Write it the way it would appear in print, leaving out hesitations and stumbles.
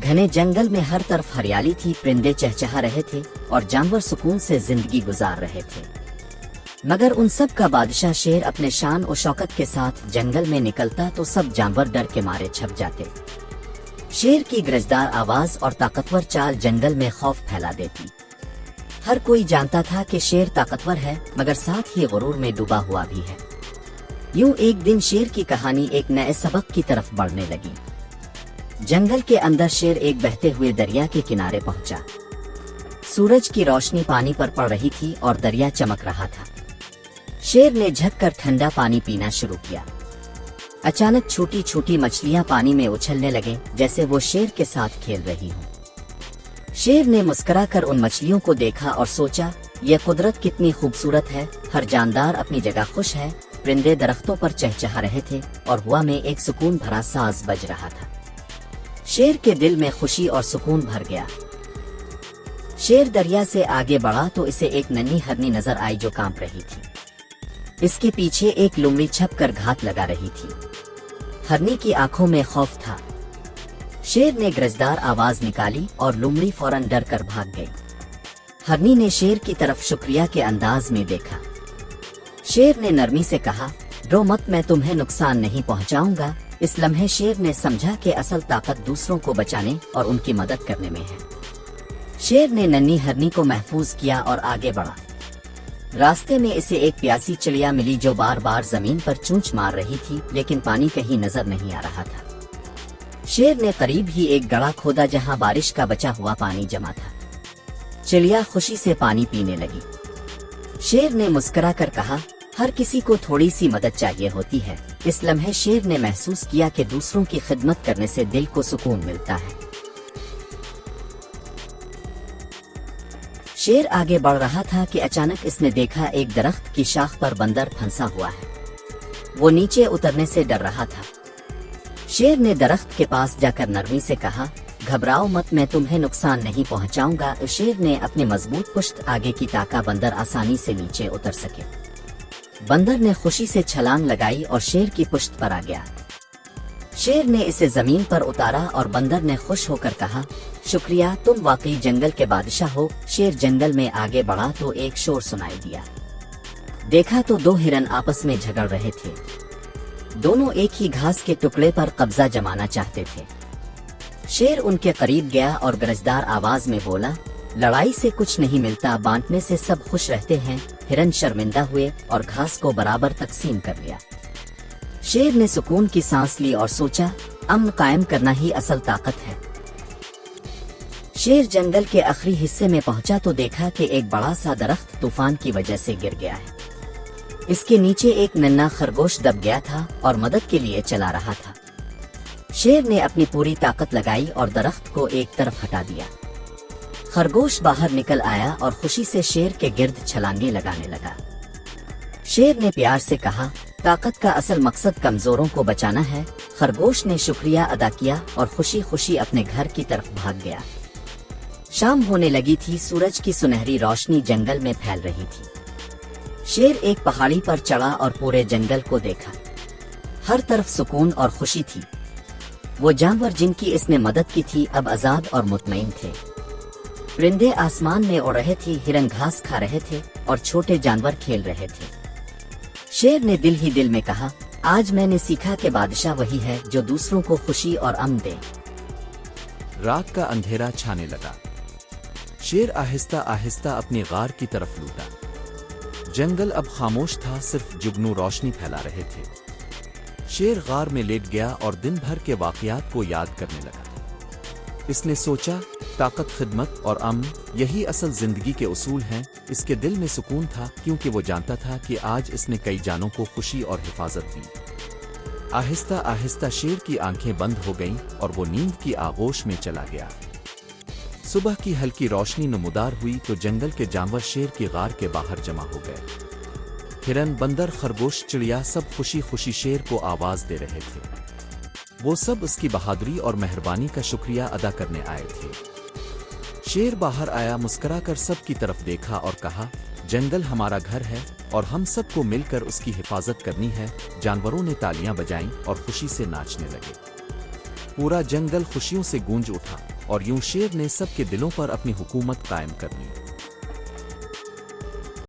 घने जंगल में हर तरफ हरियाली थी, परिंदे चहचहा रहे थे और जानवर सुकून से जिंदगी गुजार रहे थे। मगर उन सब का बादशाह शेर अपने शान और शौकत के साथ जंगल में निकलता तो सब जानवर डर के मारे छप जाते। शेर की गरजदार आवाज और ताकतवर चाल जंगल में खौफ फैला देती। हर कोई जानता था कि शेर ताकतवर है, मगर साथ ही गुरूर में डूबा हुआ भी है। यूं एक दिन शेर की कहानी एक नए सबक की तरफ बढ़ने लगी। जंगल के अंदर शेर एक बहते हुए दरिया के किनारे पहुंचा। सूरज की रोशनी पानी पर पड़ रही थी और दरिया चमक रहा था। शेर ने झुक कर ठंडा पानी पीना शुरू किया। अचानक छोटी छोटी मछलियां पानी में उछलने लगे, जैसे वो शेर के साथ खेल रही हों। शेर ने मुस्कुराकर उन मछलियों को देखा और सोचा, यह कुदरत कितनी खूबसूरत है। हर जानदार अपनी जगह खुश है। परिंदे दरख्तों पर चहचहा रहे थे और हवा में एक सुकून भरा साज बज रहा था। शेर के दिल में खुशी और सुकून भर गया। शेर दरिया से आगे बढ़ा तो इसे एक नन्ही हरनी नजर आई जो कांप रही थी। इसके पीछे एक लोमड़ी छप कर घात लगा रही थी। हरनी की आंखों में खौफ था। शेर ने गरजदार आवाज निकाली और लोमड़ी फौरन डर कर भाग गई। हरनी ने शेर की तरफ शुक्रिया के अंदाज में देखा। शेर ने नरमी से कहा, डरो मत, मैं तुम्हें नुकसान नहीं पहुंचाऊंगा। इस लम्हे शेर ने समझा कि असल ताकत दूसरों को बचाने और उनकी मदद करने में है। शेर ने नन्ही हरनी को महफूज किया और आगे बढ़ा। रास्ते में इसे एक प्यासी चिड़िया मिली जो बार बार जमीन पर चूंच मार रही थी, लेकिन पानी कहीं नजर नहीं आ रहा था। शेर ने करीब ही एक गड्ढा खोदा जहां बारिश का बचा हुआ पानी जमा था। चिड़िया खुशी से पानी पीने लगी। शेर ने मुस्कुराकर कहा, हर किसी को थोड़ी सी मदद चाहिए होती है। इस लम्हे शेर ने महसूस किया कि दूसरों की खिदमत करने से दिल को सुकून मिलता है। शेर आगे बढ़ रहा था कि अचानक इसने देखा एक दरख्त की शाख पर बंदर फंसा हुआ है। वो नीचे उतरने से डर रहा था। शेर ने दरख्त के पास जाकर नरमी से कहा, घबराओ मत, मैं तुम्हें नुकसान नहीं पहुंचाऊंगा। शेर ने अपने मजबूत पुश्त आगे की ताका बंदर आसानी से नीचे उतर सके। बंदर ने खुशी से छलांग लगाई और शेर की पुश्त पर आ गया। शेर ने इसे जमीन पर उतारा और बंदर ने खुश होकर कहा, शुक्रिया, तुम वाकई जंगल के बादशाह हो। शेर जंगल में आगे बढ़ा तो एक शोर सुनाई दिया। देखा तो दो हिरन आपस में झगड़ रहे थे। दोनों एक ही घास के टुकड़े पर कब्जा जमाना चाहते थे। शेर उनके करीब गया और गरजदार आवाज में बोला, लड़ाई से कुछ नहीं मिलता, बांटने से सब खुश रहते हैं। हिरन शर्मिंदा हुए और घास को बराबर तकसीम कर लिया। शेर ने सुकून की सांस ली और सोचा, अमन कायम करना ही असल ताकत है। शेर जंगल के आखिरी हिस्से में पहुंचा तो देखा कि एक बड़ा सा दरख्त तूफान की वजह से गिर गया है। इसके नीचे एक नन्हा खरगोश दब गया था और मदद के लिए चला रहा था। शेर ने अपनी पूरी ताकत लगाई और दरख्त को एक तरफ हटा दिया। खरगोश बाहर निकल आया और खुशी से शेर के गिर्द छलांगे लगाने लगा। शेर ने प्यार से कहा, ताकत का असल मकसद कमजोरों को बचाना है। खरगोश ने शुक्रिया अदा किया और खुशी खुशी अपने घर की तरफ भाग गया। शाम होने लगी थी। सूरज की सुनहरी रोशनी जंगल में फैल रही थी। शेर एक पहाड़ी पर चढ़ा और पूरे जंगल को देखा। हर तरफ सुकून और खुशी थी। वो जानवर जिनकी इसने मदद की थी अब आजाद और मुतमईन थे। परिंदे आसमान में उड़ रहे थे, हिरन घास खा रहे थे और छोटे जानवर खेल रहे थे। शेर ने दिल ही दिल में कहा, आज मैंने सीखा कि बादशाह वही है जो दूसरों को खुशी और अमन दे। रात का अंधेरा छाने लगा। शेर आहिस्ता आहिस्ता अपनी गार की तरफ लूटा। जंगल अब खामोश था, सिर्फ जुगनू रोशनी फैला रहे थे। शेर गार में लेट गया और दिन भर के वाकयात को याद करने लगा। इसने सोचा, ताकत, खिदमत और अमन, यही असल जिंदगी के उसूल हैं। इसके दिल में सुकून था क्योंकि वो जानता था कि आज इसने कई जानों को खुशी और हिफाजत दी। आहिस्ता आहिस्ता शेर की आंखें बंद हो गईं और वो नींद की आगोश में चला गया। सुबह की हल्की रोशनी नमूदार हुई तो जंगल के जानवर शेर की गार के बाहर जमा हो गए। हिरन, बंदर, खरगोश, चिड़िया सब खुशी खुशी शेर को आवाज दे रहे थे। वो सब उसकी बहादुरी और मेहरबानी का शुक्रिया अदा करने आए थे। शेर बाहर आया, मुस्कुराकर सब की तरफ देखा और कहा, जंगल हमारा घर है और हम सबको मिलकर उसकी हिफाजत करनी है। जानवरों ने तालियां बजाईं और खुशी से नाचने लगे। पूरा जंगल खुशियों से गूंज उठा। اور یوں شیر نے سب کے دلوں پر اپنی حکومت قائم کر لی۔